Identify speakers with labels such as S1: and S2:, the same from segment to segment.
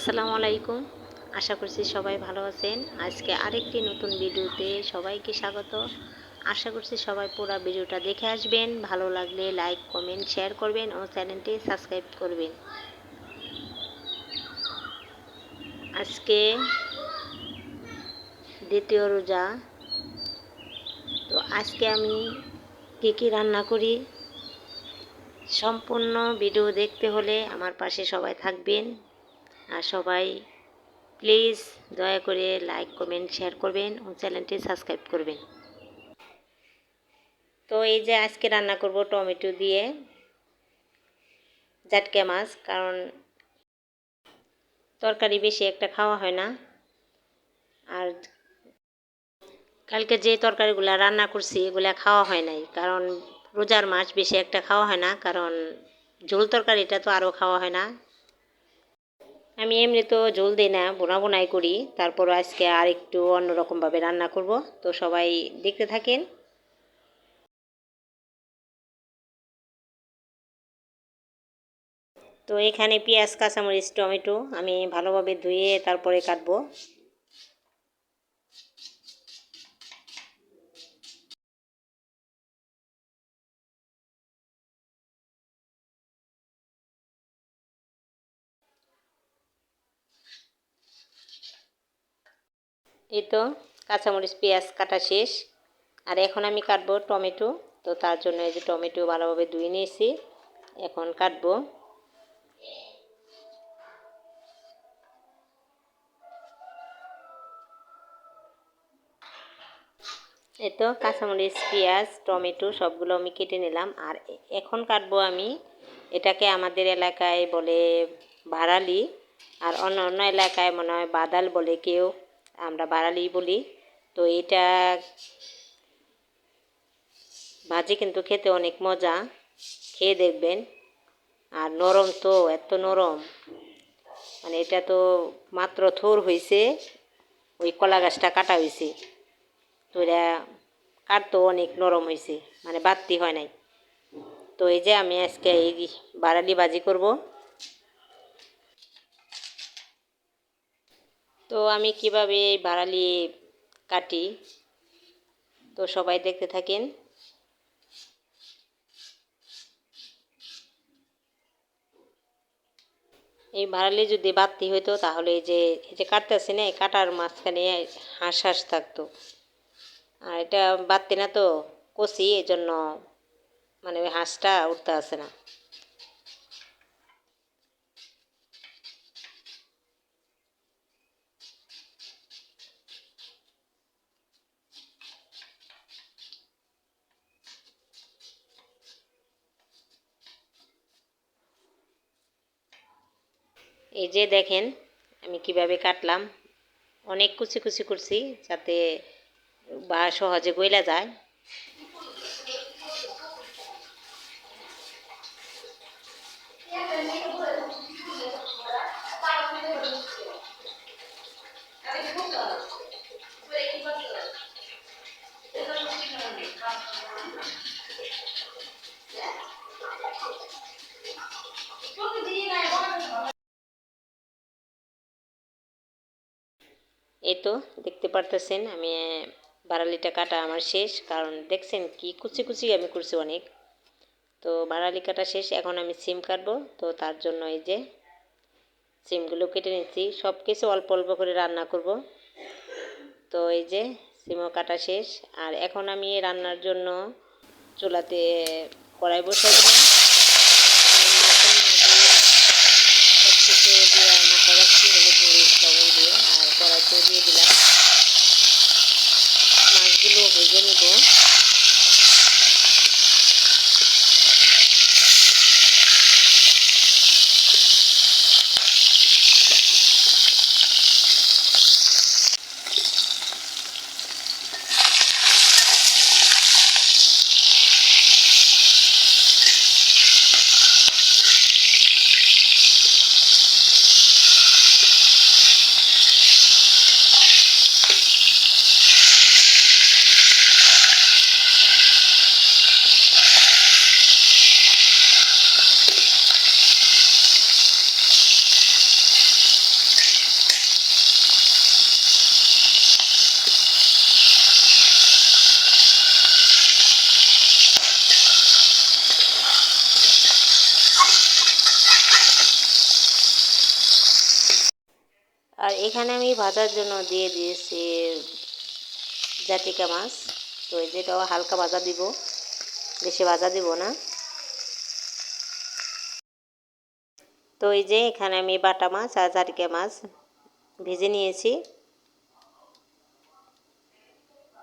S1: আসসালামু আলাইকুম। আশা করছি সবাই ভালো আছেন। আজকে আরেকটি নতুন ভিডিওতে সবাইকে স্বাগত। আশা করছি সবাই পুরো ভিডিওটা দেখে আসবেন। ভালো লাগলে লাইক, কমেন্ট, শেয়ার করবেন ও চ্যানেলটি সাবস্ক্রাইব করবেন। আজকে দ্বিতীয় রোজা। তো আজকে আমি কী রান্না করি সম্পূর্ণ ভিডিও দেখতে হলে আমার পাশে সবাই থাকবেন। আর সবাই প্লিজ দয়া করে লাইক, কমেন্ট, শেয়ার করবেন ও চ্যানেলটি সাবস্ক্রাইব করবেন। তো এই যে আজকে রান্না করব টমেটো দিয়ে জাটকা মাছ, কারণ তরকারি বেশি একটা খাওয়া হয় না। আর কালকে যে তরকারিগুলো রান্না করছি এগুলা খাওয়া হয় নাই, কারণ রোজার মাছ বেশি একটা খাওয়া হয় না, কারণ ঝোল তরকারিটা তো আরও খাওয়া হয় না। আমি এমনি তো ঝোল দিই না, বোনা বোনাই করি। তারপর আজকে আর একটু অন্যরকমভাবে রান্না করব। তো সবাই দেখতে থাকেন। তো এখানে পেঁয়াজ, কাঁচামরিচ, টমেটো আমি ভালোভাবে ধুয়ে তারপরে কাটবো। এই তো কাঁচামরিচ, পেঁয়াজ কাটা শেষ। আর এখন আমি কাটবো টমেটো। তো তার জন্য এই যে টমেটো ভালোভাবে ধুয়ে নিয়েছি, এখন কাটবো। এই তো কাঁচামরিচ, পেঁয়াজ, টমেটো সবগুলো আমি কেটে নিলাম। আর এখন কাটবো আমি, এটাকে আমাদের এলাকায় বলে ভাড়ালি, আর অন্য অন্য এলাকায় মনে হয় বাদাল বলে কেউ, আমরা ভাড়ালি বলি। তো এটা ভাজি কিন্তু খেতে অনেক মজা, খেয়ে দেখবেন। আর নরম তো, এত নরম, মানে এটা তো মাত্র থোর হয়েছে, ওই কলা গাছটা কাটা হয়েছে। তো এটা কাটতেও অনেক নরম হয়েছে, মানে বাড়তি হয় নাই। তো এই যে আমি আজকে এই বারালি ভাজি করব। তো আমি কিভাবে এই বারালি কাটি, তো সবাই দেখতে থাকেন। এই বারালি যদি বাড়তি হইতো তাহলে এই যে কাটতেছি না, এই কাটার মাঝখানে হাঁস হাঁস থাকতো। আর এটা বাড়তি না তো, কষি, এই জন্য মানে ওই হাঁসটা উঠতে আসে না। এই যে দেখেন আমি কিভাবে কাটলাম, অনেক কুচি কুচি করছি যাতে বা সহজে গইলা যায়। এই তো দেখতে পারতেছেন আমি বারালিটা কাটা আমার শেষ, কারণ দেখছেন কি কুচি কুচি আমি করছি অনেক। তো বারালি কাটা শেষ, এখন আমি সিম কাটবো। তো তার জন্য এই যে সিমগুলো কেটে নিচ্ছি, সব কিছু অল্প অল্প করে রান্না করব। তো এই যে সিমও কাটা শেষ। আর এখন আমি রান্নার জন্য চুলাতে কড়াই বসাই দিলাম। সব কিছু দিয়ে মাখা রাখছি, হলুদ, মরিচ, লবণ দিয়ে। আর কড়াইতেও দিয়ে দিলাম, মাছগুলো ভেজে নেব। এখানে আমি ভাজার জন্য দিয়ে দিয়েছি জাটিকা মাছ। তো এই যেটাও হালকা ভাজা দিব, বেশি ভাজা দিব না। তো এই যে এখানে আমি বাটা মাছ আর জাটিকা মাছ ভেজে নিয়েছি।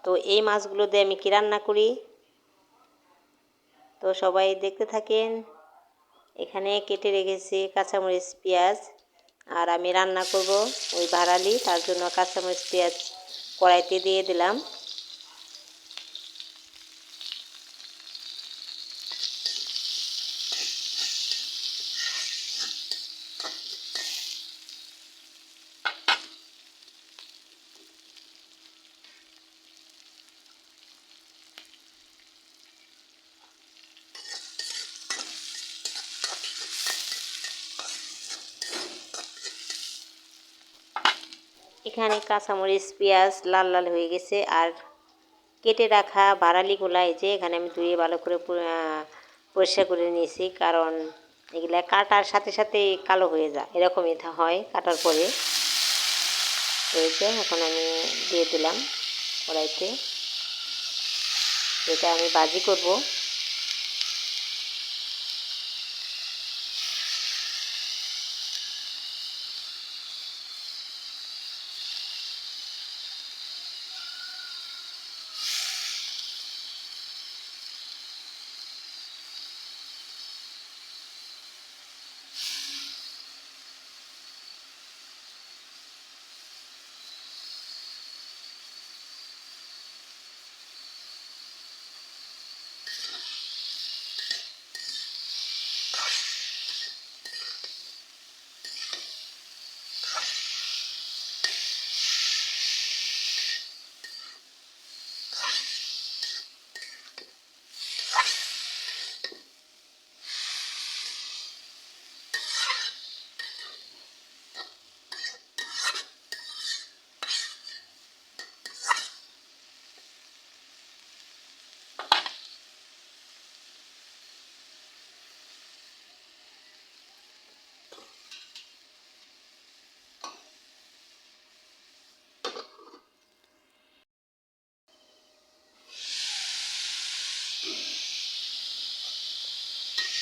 S1: তো এই মাছগুলো দিয়ে আমি কি রান্না করি, তো সবাই দেখতে থাকেন। এখানে কেটে রেখেছি কাঁচামরিচ, পেঁয়াজ, আর আমি রান্না করব ওই ভাড়ালি, তার জন্য কাঁচামরিচ পেঁয়াজ কড়াইতে দিয়ে দিলাম। এখানে কাঁচামরিচ পেঁয়াজ লাল লাল হয়ে গেছে, আর কেটে রাখা বারালিগুলা এই যে এখানে আমি ধুয়ে ভালো করে পরিষ্কার করে নিয়েছি, কারণ এগুলা কাটার সাথে সাথে কালো হয়ে যায়, এরকমই হয় কাটার পরে। তো এই যে এখন আমি দিয়ে দিলাম কড়াইতে, এটা আমি ভাজি করব।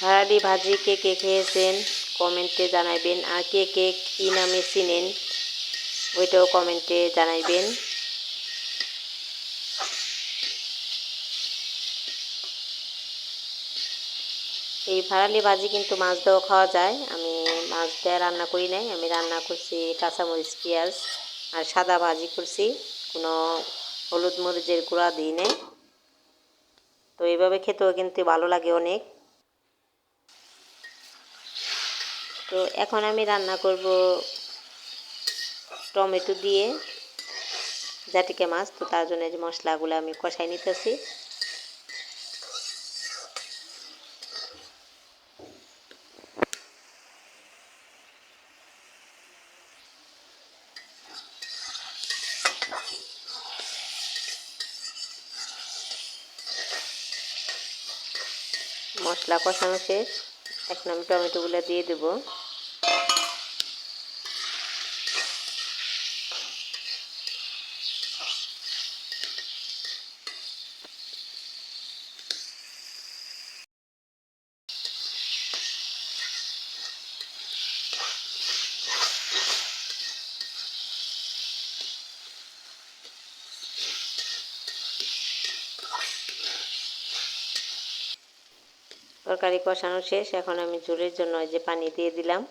S1: ভাড়ালি ভাজি কে কে খেয়েছেন কমেন্টে জানাইবেন, আর কে কে কী নামে চিনেন ওইটাও কমেন্টে জানাইবেন। এই ভাড়ালি ভাজি কিন্তু মাছ দিয়েও খাওয়া যায়। আমি মাছ দিয়ে রান্না করি নাই, আমি রান্না করছি কাঁচামরিচ পেঁয়াজ আর সাদা ভাজি করছি, কোনো হলুদ মরিচের গুঁড়া দিই নাই। তো এইভাবে খেতেও কিন্তু ভালো লাগে অনেক। তো এখন আমি রান্না করব টমেটো দিয়ে জাটিকা মাছ। তো তার জন্য যে মশলাগুলো আমি কষাই নিতেছি। মশলা কষানো শেষ, এখন আমি টমেটোগুলো দিয়ে দেব। তরকারি কষানো শেষ, এখন আমি ঝোলের জন্য যে পানি দিয়ে দিলাম।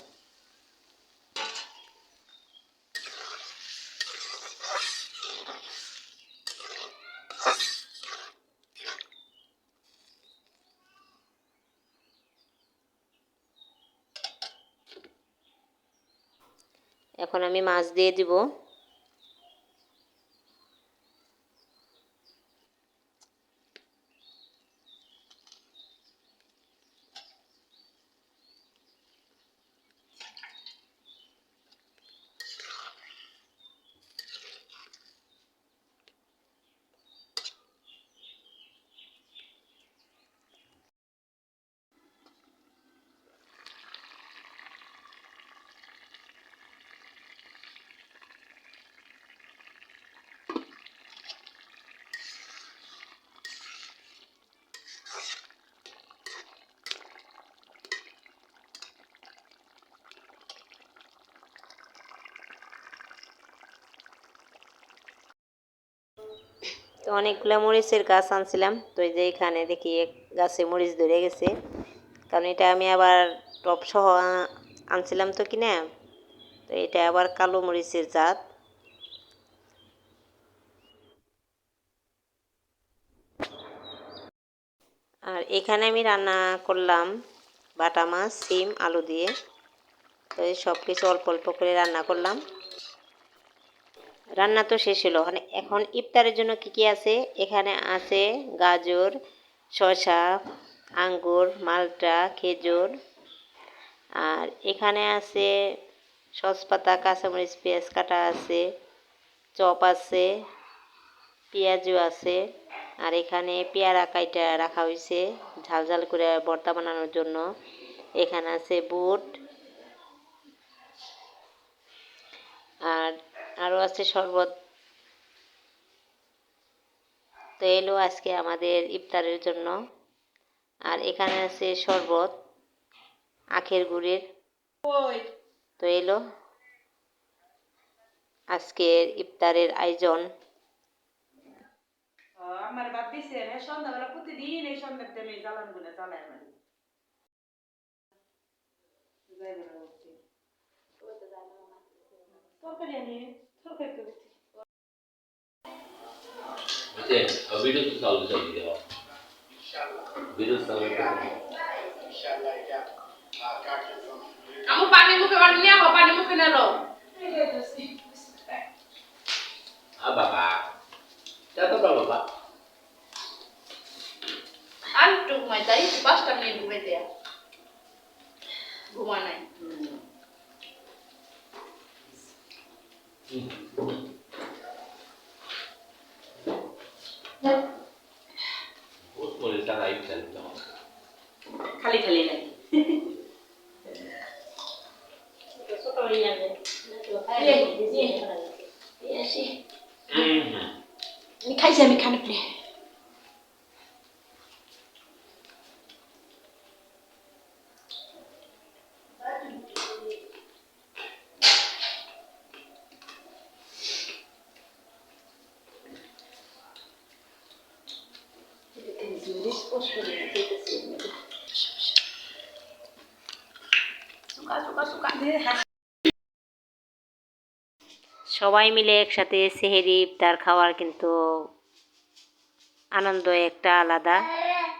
S1: এখন আমি মাছ দিয়ে দিব। অনেকগুলা মরিচের গাছ আনছিলাম, তো এই যে এখানে দেখি এক গাছে মরিচ ধরে গেছে, কারণ এটা আমি আবার টপ সহ আনছিলাম তো কিনা। তো এটা আবার কালো মরিচের জাত। আর এখানে আমি রান্না করলাম বাটা মাছ, সিম, আলু দিয়ে। তো এই সব কিছু অল্প অল্প করে রান্না করলাম। রান্না তো শেষ হলো, মানে এখন ইফতারের জন্য কি কি আছে। এখানে আছে গাজর, শসা, আঙ্গুর, মালটা, খেজুর। আর এখানে আছে সসপাতা, কাঁচামরিচ, পেঁয়াজ কাটা আছে, চপ আছে, পেঁয়াজও আছে। আর এখানে পেয়ারা কাইটা রাখা হয়েছে ঝাল ঝাল করে ভর্তা বানানোর জন্য। এখানে আছে বুট, আর আরও আছে শরবত। তো এলো আজকে আমাদের ইফতারের জন্য। আর এখানে আছে শরবত আখের গুড়ের। তো এলো আজকের ইফতারের আয়োজন। আমার বাদ দিছে সন্ধ্যাবেলা প্রতিদিন এই সন্ধ্যার টাইমে জ্বালান গুলো জ্বালায় আমার তরকারি আনি তরকারি তো ভিডিও তো চালু চালু দেওয়া ভিডিও চালু ইনশাআল্লাহ এটা আমু পানি মুখে বাড়ি নিয়ে পানি মুখে নালো বাবা কত বাবা আন্টু মাই তাই 5টা মিনিট ঘুমে দেয়া ঘুমা নাই খালি খালি লাগে আমি খাইছি আমি খানে প্লে সবাই মিলে একসাথে সেহেরি ইফতার খাওয়ার কিন্তু আনন্দ একটা আলাদা।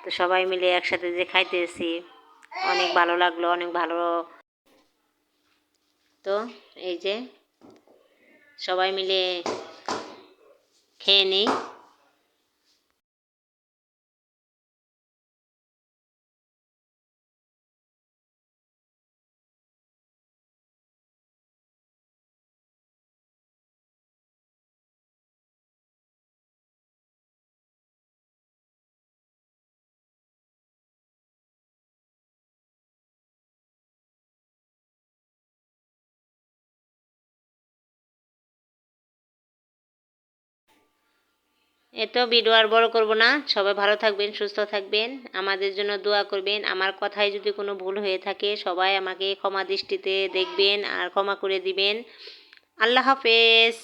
S1: তো সবাই মিলে একসাথে যে খাইতেছি অনেক ভালো লাগলো, অনেক ভালো। তো এই যে সবাই মিলে খেয়ে নিই। এত ভিডিও আর বড় করব না। সবাই ভালো থাকবেন, সুস্থ থাকবেন, আমাদের জন্য দোয়া করবেন। আমার কথায় যদি কোনো ভুল হয়ে থাকে সবাই আমাকে ক্ষমা দৃষ্টিতে দেখবেন আর ক্ষমা করে দিবেন। আল্লাহ হাফেজ।